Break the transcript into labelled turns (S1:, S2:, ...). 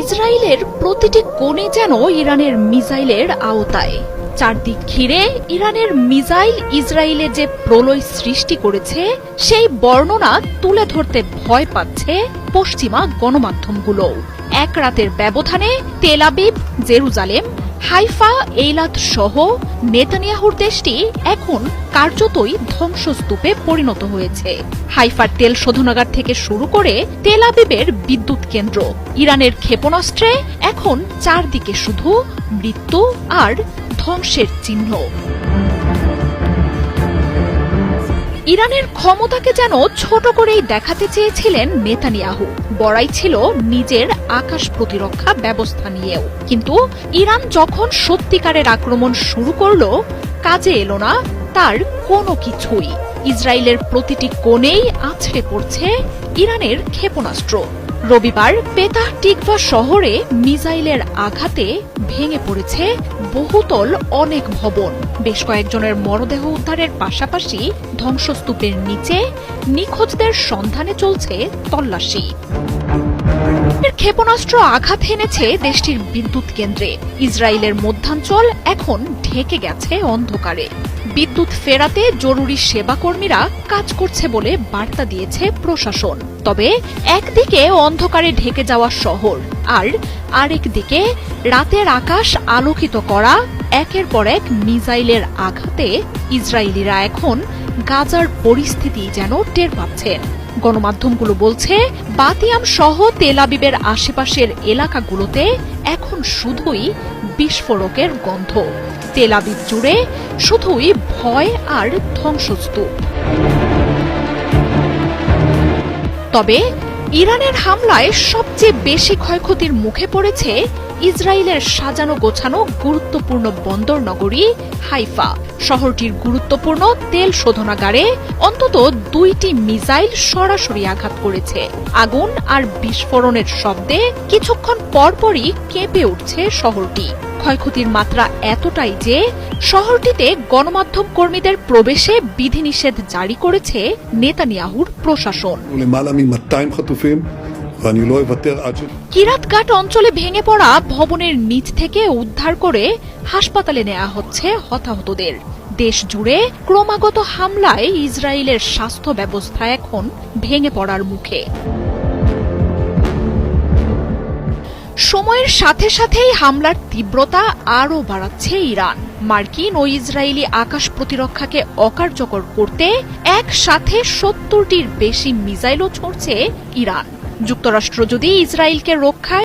S1: ইসরায়েলের প্রতিটি কোণে যেন ইরানের মিসাইলের আওতায়। চারদিক ঘিরে ইরানের মিসাইল ইসরায়েলে যে প্রলয় সৃষ্টি করেছে সেই বর্ণনা তুলে ধরতে ভয় পাচ্ছে পশ্চিমা গণমাধ্যমগুলো। এক রাতের ব্যবধানে তেল আবিব, জেরুজালেম, হাইফা, এইলাত সহ নেতানিয়াহুর দেশটি এখন কার্যতই ধ্বংসস্তূপে পরিণত হয়েছে। হাইফার তেল শোধনাগার থেকে শুরু করে তেল আবিবের বিদ্যুৎ কেন্দ্র, ইরানের ক্ষেপণাস্ত্রে এখন চারদিকে শুধু মৃত্যু আর ধ্বংসের চিহ্ন। ইরানের ক্ষমতাকে যেন ছোট করেই দেখাতে চেয়েছিলেন নেতানিয়াহু। বড়াই ছিল নিজের আকাশ প্রতিরক্ষা ব্যবস্থা নিয়েও। কিন্তু ইরান যখন সত্যিকারের আক্রমণ শুরু করল, কাজে এলো না তার কোনো কিছুই। ইসরায়েলের প্রতিটি কোণেই আছড়ে পড়ছে ইরানের ক্ষেপণাস্ত্র। রবিবার পেতাহ টিকভা শহরে মিসাইলের আঘাতে ভেঙে পড়েছে বহুতল অনেক ভবন। বেশ কয়েকজনের মরদেহ উদ্ধারের পাশাপাশি ধ্বংসস্তূপের নিচে নিখোঁজদের সন্ধানে চলছে তল্লাশি। ক্ষেপণাস্ত্র আঘাত হেনেছে দেশটির বিদ্যুৎ কেন্দ্রে। ইসরায়েলের মধ্যাঞ্চল এখন ঢেকে গেছে অন্ধকারে। বিদ্যুৎ ফেরাতে জরুরি সেবাকর্মীরা কাজ করছে বলে বার্তা দিয়েছে প্রশাসন। তবে একদিকে অন্ধকারে ঢেকে যাওয়া শহর, আর আরেকদিকে রাতের আকাশ আলোকিত করা একের পর এক মিসাইলের আঘাতে ইসরায়েলিরা এখন গাজার পরিস্থিতি যেন টের পাচ্ছেন। গণমাধ্যমগুলো বলছে, বাতিয়াম সহ তেল আবিবের আশেপাশের এলাকাগুলোতে এখন শুধুই বিস্ফোরকের গন্ধ। তেল আবিব জুড়ে শুধুই ভয় আর ধ্বংসস্তূপ। তবে ইরানের হামলায় সবচেয়ে বেশি ক্ষয়ক্ষতির মুখে পড়েছে ইসরায়েলের সাজানো গোছানো গুরুত্বপূর্ণ বন্দর নগরী হাইফা। শহরটির গুরুত্বপূর্ণ তেল শোধনাগারে অন্তত 2টি মিসাইল সরাসরি আঘাত করেছে। আগুন আর বিস্ফোরণের শব্দে কিছুক্ষণ পরপরই কেঁপে উঠছে শহরটি। ক্ষয়ক্ষতির মাত্রা এতটাই যে শহরটিতে গণমাধ্যম কর্মীদের প্রবেশে বিধিনিষেধ জারি করেছে নেতানিয়াহুর প্রশাসন। কিরাত ঘাট অঞ্চলে ভেঙে পড়া ভবনের নিচ থেকে উদ্ধার করে হাসপাতালে নেওয়া হচ্ছে হতাহতদের। দেশ জুড়ে ক্রমাগত হামলায় ইসরায়েলের স্বাস্থ্য ব্যবস্থা এখন ভেঙে পড়ার মুখে। সময়ের সাথে সাথেই হামলার তীব্রতা আরও বাড়াচ্ছে ইরান। মার্কিন ও ইসরায়েলি আকাশ প্রতিরক্ষাকে অকার্যকর করতে একসাথে 70টির বেশি মিসাইলও ছুড়ছে ইরান। যুক্তরাষ্ট্র যদি ইসরায়েলকে রক্ষায়